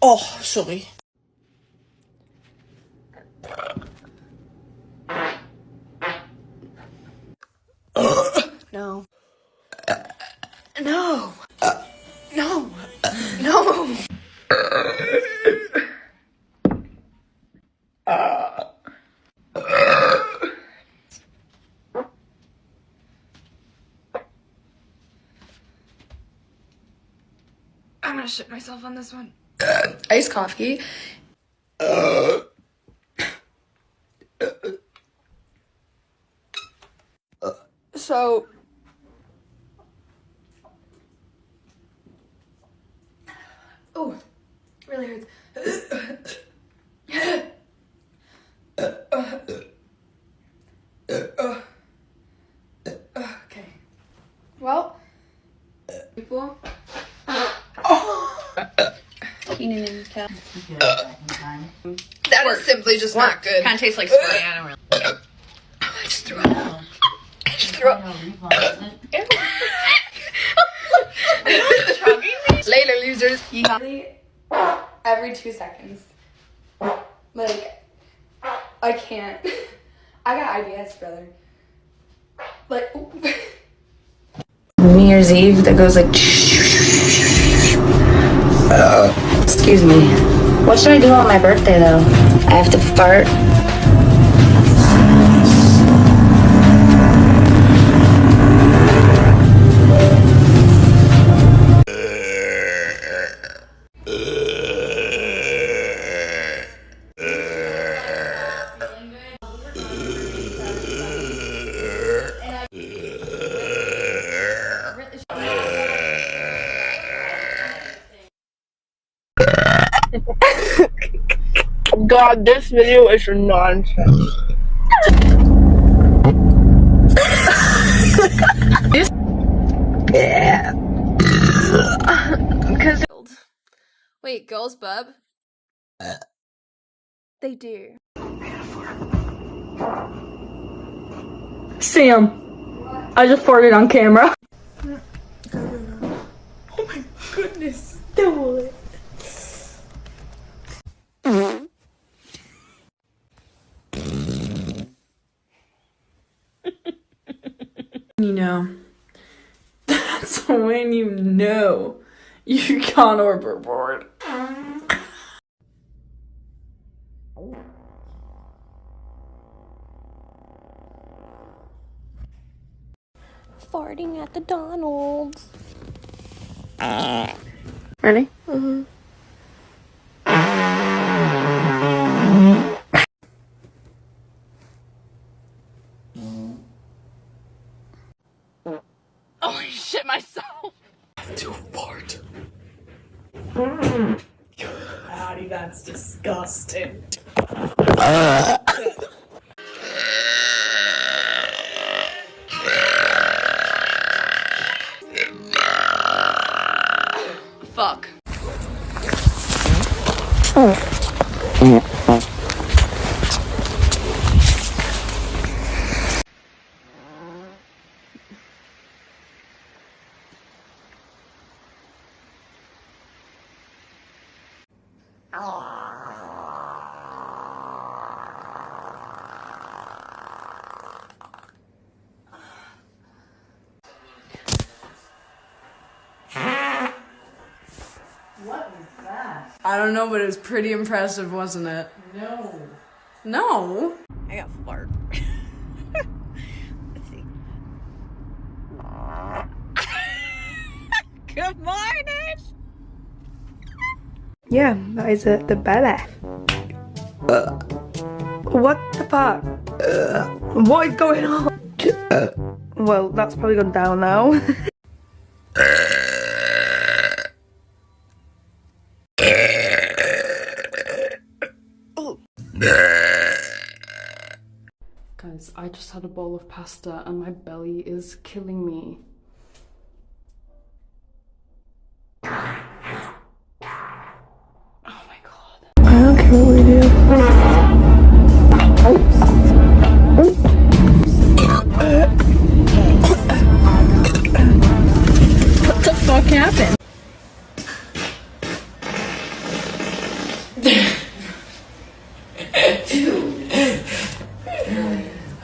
Oh, sorry. No. No. No. No. I'm gonna shit myself on this one. Iced coffee. So oh, really hurts. Okay. Well, people. That is simply just not good. Kind of tastes like spray. I don't really. I just threw up. I just threw up. Later, losers. Every 2 seconds. Like, I can't. I got IBS, brother. Like, New Year's Eve that goes like. Excuse me. What should I do on my birthday though? I have to fart. God, this video is nonsense. yeah. Because. Wait, girls bub? They do. Sam, I just farted on camera. Oh my goodness. Do it. You know, that's when you know You can't overboard. Farting at the Donald's. Ready? Mm-hmm. Oh, shit myself. To fart. Howdy, that's disgusting. Fuck. What was that? I don't know, but it was pretty impressive, wasn't it? No. No. I got fart. Let's see. Good morning. Yeah, that is the belly. What the fuck? What is going on? Well, that's probably gone down now. Guys, I just had a bowl of pasta and my belly is killing me. Oh my god. I don't care what we do. What the fuck happened?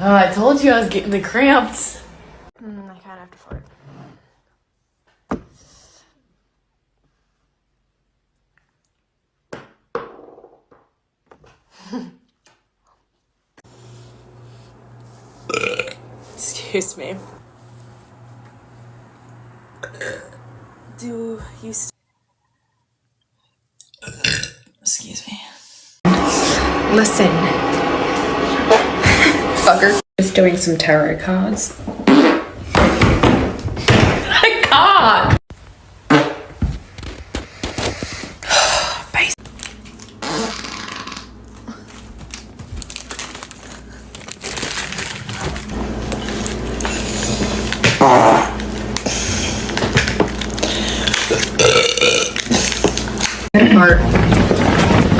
Oh, I told you I was getting the cramps. I kind of have to fart. Excuse me. Do you excuse me. Listen. Fucker. Just doing some tarot cards. I can't. Fart.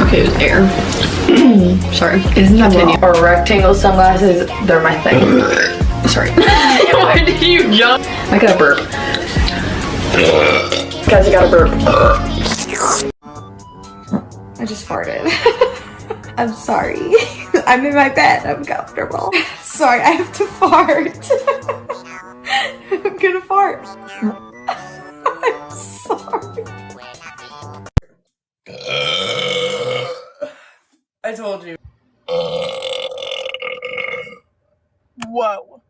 Okay, it was air. Sorry. Isn't that or rectangle sunglasses? They're my thing. Sorry. Why did you jump? I got a burp. Guys, I got a burp. I just farted. I'm sorry. I'm in my bed. I'm comfortable. Sorry, I have to fart. I'm gonna fart. I'm sorry. I told you. Whoa.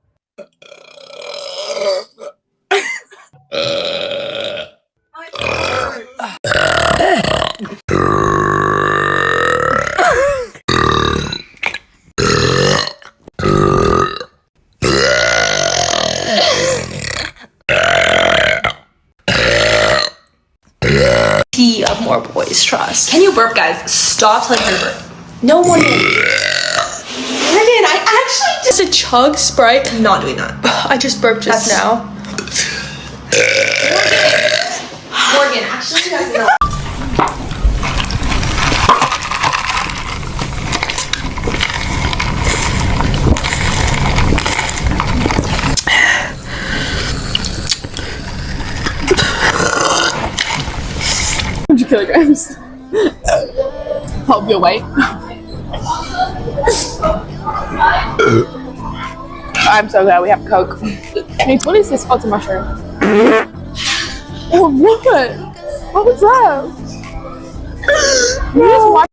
Of more boys trust. Can you burp, guys? Stop telling her to burp. No one will. Morgan, I actually just a chug Sprite. I'm not doing that. I just burped just now. Morgan, actually, you guys know. Kilograms. Help your weight. I'm so glad we have Coke. Hey, what is this? Oh, it's a mushroom. Oh, what? What was that? No.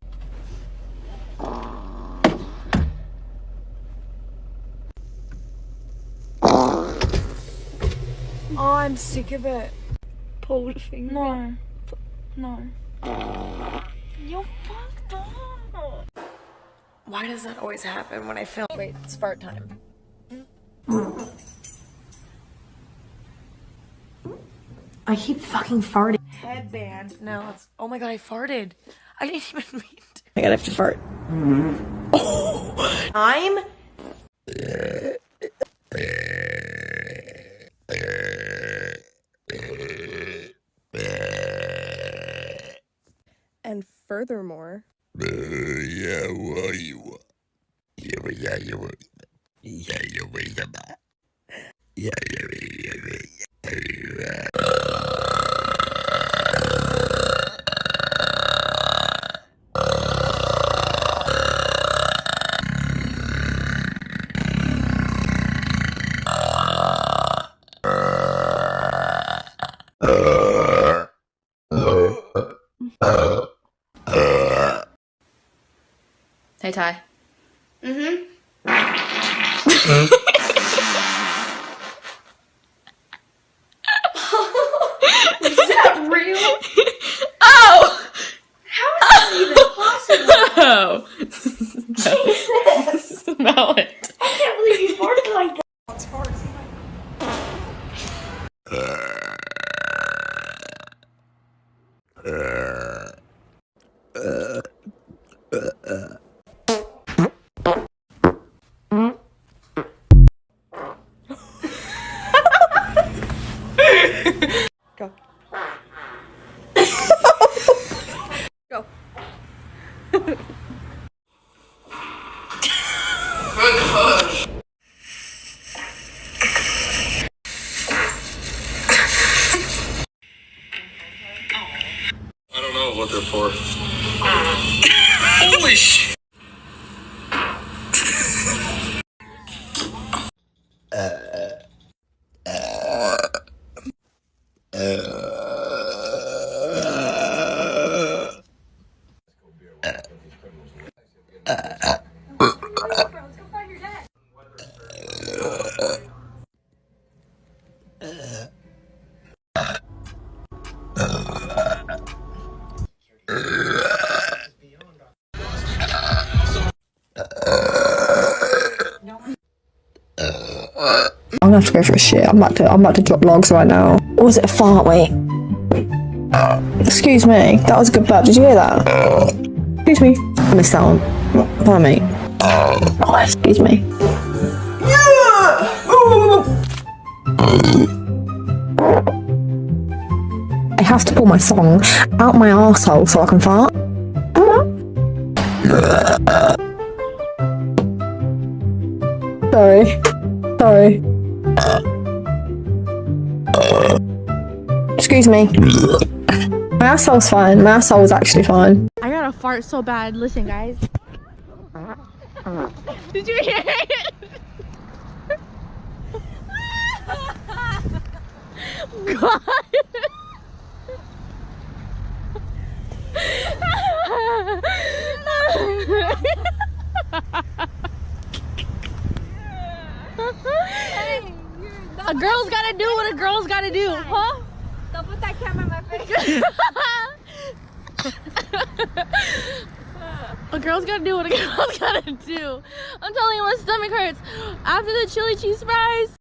Oh, I'm sick of it. Pull the finger. No. No. You're fucked up. Why does that always happen when I film? Wait, it's fart time. I keep fucking farting. Headband. No, it's. Oh my god, I farted. I didn't even mean to. I gotta have to fart. Oh, I'm. And furthermore, Hey, Ty. Is that real? Oh! How is that even possible? Oh. Jesus! Smell it. I can't believe you farted like that. go. Go. I don't know what they're for. Holy shit! I'm gonna have to go for a shit. I'm about to drop logs right now. Or was it a fart? Wait. Excuse me. That was a good burp. Did you hear that? Excuse me. I missed that one. Pardon me. Oh, excuse me. I have to pull my song out my arsehole so I can fart. Sorry. Sorry. Excuse me. My asshole's fine. My asshole was actually fine. I gotta fart so bad. Listen, guys. Did you hear it? God. A girl's gotta do what a girl's gotta do, huh? Don't put that camera in my face. A girl's gotta do what a girl's gotta do. I'm telling you, my stomach hurts after the chili cheese fries.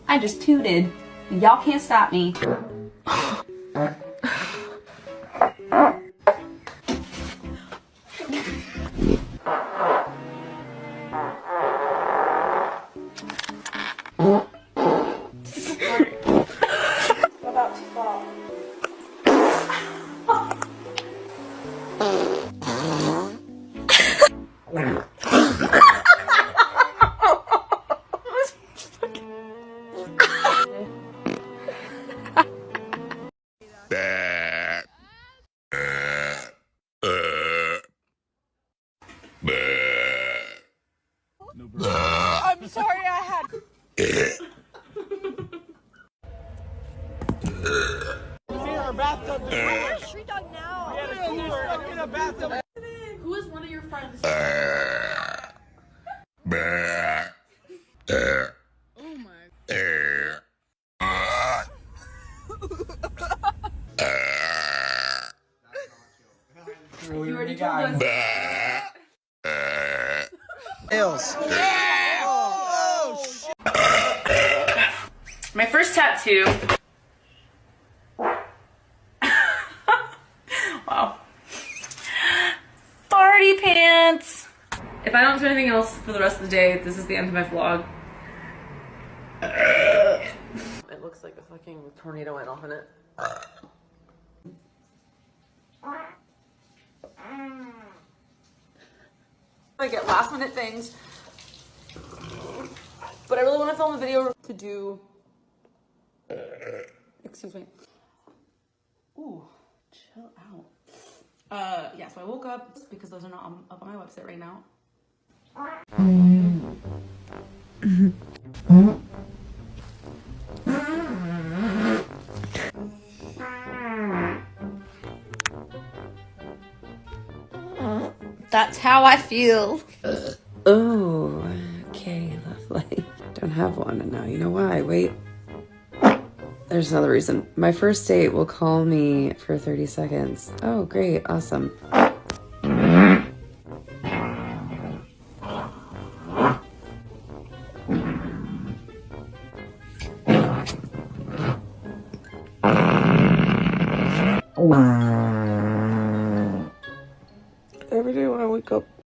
I just tooted. Y'all can't stop me. About to fall. I'm sorry, I had. Who is one of your friends? You already told us. My first tattoo. Wow. Party pants. If I don't do anything else for the rest of the day, this is the end of my vlog. It looks like a fucking tornado went off in it. I get last minute things, but I really want to film a video to do. Excuse me. Ooh, chill out. Yeah, so I woke up because those are not up on my website right now. That's how I feel. Oh, okay, lovely. Don't have one, and now you know why. Wait. There's another reason. My first date will call me for 30 seconds. Oh, great. Awesome. Wow.